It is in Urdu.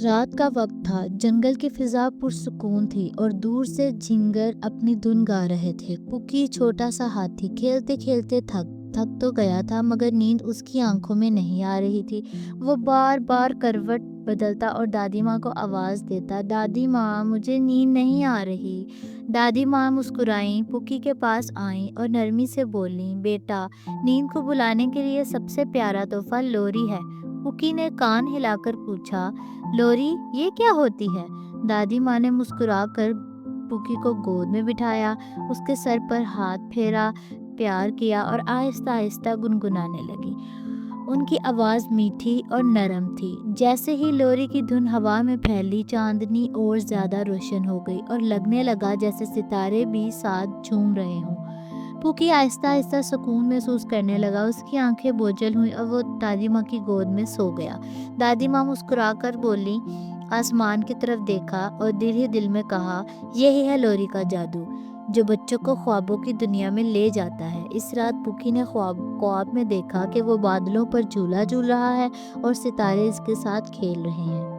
رات کا وقت تھا، جنگل کی فضا پرسکون تھی اور دور سے جھینگر اپنی دھن گا رہے تھے۔ پوکی چھوٹا سا ہاتھی کھیلتے کھیلتے تھک تو گیا تھا، مگر نیند اس کی آنکھوں میں نہیں آ رہی تھی۔ وہ بار بار کروٹ بدلتا اور دادی ماں کو آواز دیتا، دادی ماں مجھے نیند نہیں آ رہی۔ دادی ماں مسکرائیں، پوکی کے پاس آئیں اور نرمی سے بولیں، بیٹا نیند کو بلانے کے لیے سب سے پیارا تحفہ لوری ہے۔ پوکی نے کان ہلا کر پوچھا، لوری یہ کیا ہوتی ہے؟ دادی ماں نے مسکرا کر پوکی کو گود میں بٹھایا، اس کے سر پر ہاتھ پھیرا، پیار کیا اور آہستہ آہستہ گنگنانے لگی۔ ان کی آواز میٹھی اور نرم تھی۔ جیسے ہی لوری کی دھن ہوا میں پھیلی، چاندنی اور زیادہ روشن ہو گئی اور لگنے لگا جیسے ستارے بھی ساتھ جھوم رہے ہوں۔ پوکی آہستہ آہستہ سکون محسوس کرنے لگا، اس کی آنکھیں بوجھل ہوئیں اور وہ دادی ماں کی گود میں سو گیا۔ دادی ماں مسکرا کر بولی، آسمان کی طرف دیکھا اور دل ہی دل میں کہا، یہی ہے لوری کا جادو جو بچوں کو خوابوں کی دنیا میں لے جاتا ہے۔ اس رات پوکی نے خواب میں دیکھا کہ وہ بادلوں پر جھولا جھول رہا ہے اور ستارے اس کے ساتھ کھیل رہے ہیں۔